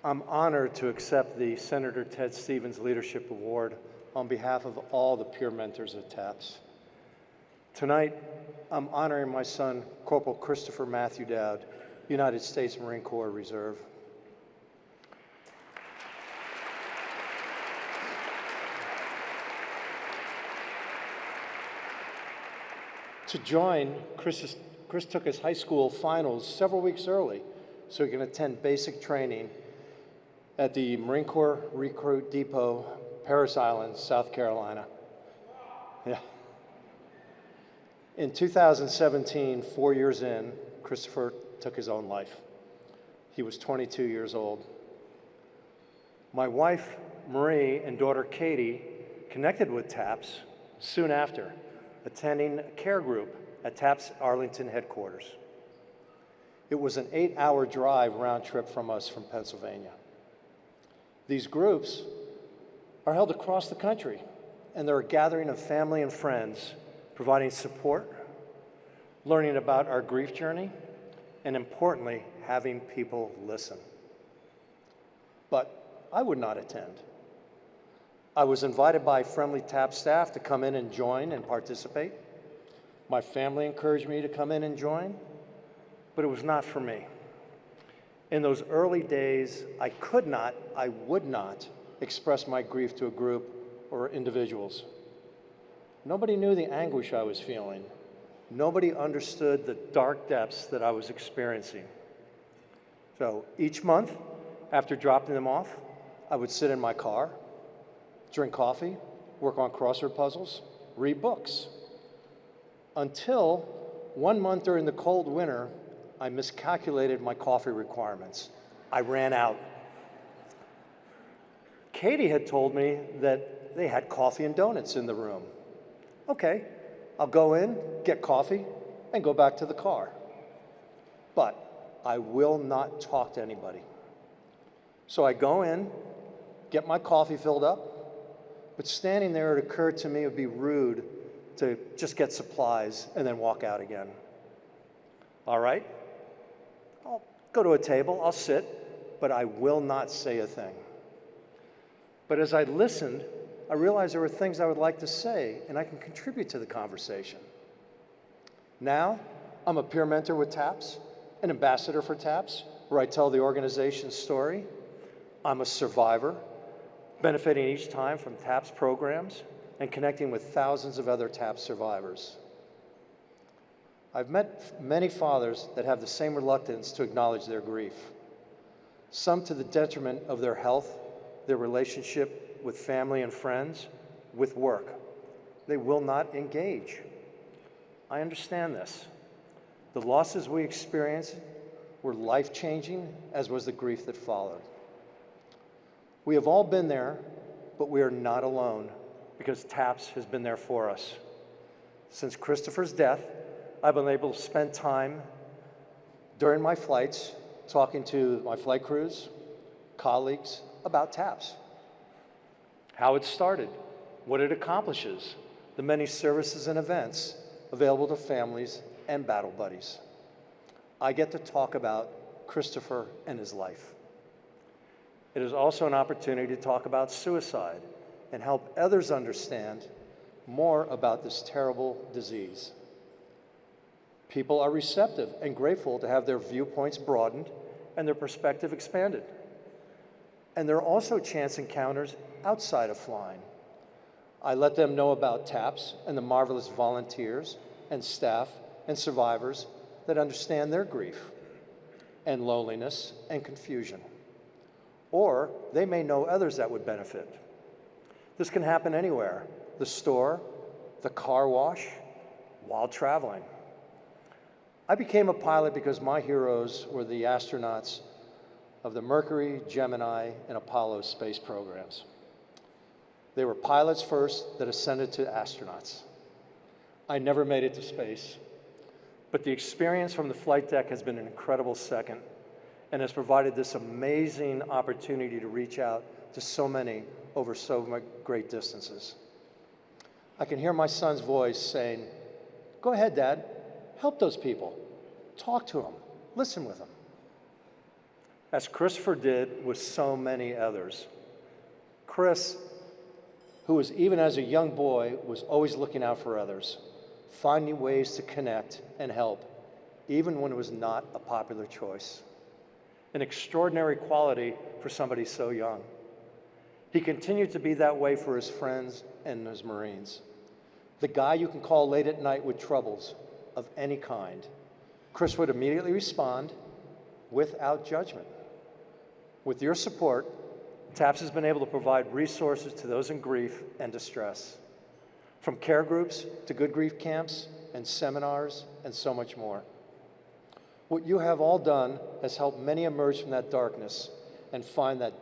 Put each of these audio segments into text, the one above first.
I'm honored to accept the Senator Ted Stevens Leadership Award on behalf of all the peer mentors at TAPS. Tonight, I'm honoring my son, Corporal Christopher Matthew Dowd, United States Marine Corps Reserve. To join, Chris took his high school finals several weeks early so he can attend basic training at the Marine Corps Recruit Depot, Parris Island, South Carolina. Yeah. In 2017, 4 years in, Christopher took his own life. He was 22 years old. My wife, Marie, and daughter, Katie, connected with TAPS soon after, attending a care group at TAPS Arlington headquarters. It was an 8-hour drive round trip from us from Pennsylvania. These groups are held across the country, and they're a gathering of family and friends, providing support, learning about our grief journey, and importantly, having people listen. But I would not attend. I was invited by friendly TAPS staff to come in and join and participate. My family encouraged me to come in and join, but it was not for me. In those early days, I would not express my grief to a group or individuals. Nobody knew the anguish I was feeling. Nobody understood the dark depths that I was experiencing. So each month, after dropping them off, I would sit in my car, drink coffee, work on crossword puzzles, read books. Until 1 month during the cold winter, I miscalculated my coffee requirements. I ran out. Katie had told me that they had coffee and donuts in the room. Okay, I'll go in, get coffee, and go back to the car. But I will not talk to anybody. So I go in, get my coffee filled up, but standing there, it occurred to me it would be rude to just get supplies and then walk out again. All right, I'll go to a table, I'll sit, but I will not say a thing. But as I listened, I realized there were things I would like to say, and I can contribute to the conversation. Now, I'm a peer mentor with TAPS, an ambassador for TAPS, where I tell the organization's story. I'm a survivor, benefiting each time from TAPS programs and connecting with thousands of other TAPS survivors. I've met many fathers that have the same reluctance to acknowledge their grief, some to the detriment of their health, their relationship with family and friends, with work. They will not engage. I understand this. The losses we experienced were life-changing, as was the grief that followed. We have all been there, but we are not alone because TAPS has been there for us. Since Christopher's death, I've been able to spend time during my flights talking to my flight crews, colleagues about TAPS. How it started, what it accomplishes, the many services and events available to families and battle buddies. I get to talk about Christopher and his life. It is also an opportunity to talk about suicide and help others understand more about this terrible disease. People are receptive and grateful to have their viewpoints broadened and their perspective expanded. And there are also chance encounters outside of flying. I let them know about TAPS and the marvelous volunteers and staff and survivors that understand their grief and loneliness and confusion. Or they may know others that would benefit. This can happen anywhere, the store, the car wash, while traveling. I became a pilot because my heroes were the astronauts of the Mercury, Gemini, and Apollo space programs. They were pilots first that ascended to astronauts. I never made it to space, but the experience from the flight deck has been an incredible second and has provided this amazing opportunity to reach out to so many over so great distances. I can hear my son's voice saying, "Go ahead, Dad, help those people. Talk to them, listen with them." as Christopher did with so many others. Chris, who was even as a young boy, was always looking out for others, finding ways to connect and help, even when it was not a popular choice. An extraordinary quality for somebody so young. He continued to be that way for his friends and his Marines. The guy you can call late at night with troubles of any kind. Chris would immediately respond without judgment. With your support, TAPS has been able to provide resources to those in grief and distress, from care groups to good grief camps and seminars and so much more. What you have all done has helped many emerge from that darkness and find that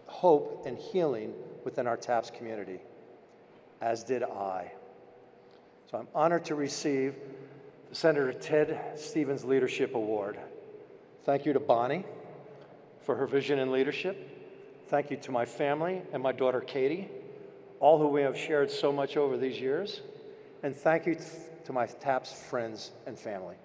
hope and healing within our TAPS community, as did I. So I'm honored to receive the Senator Ted Stevens Leadership Award. Thank you to Bonnie for her vision and leadership. Thank you to my family and my daughter Katie, all who we have shared so much over these years. And thank you to my TAPS friends and family.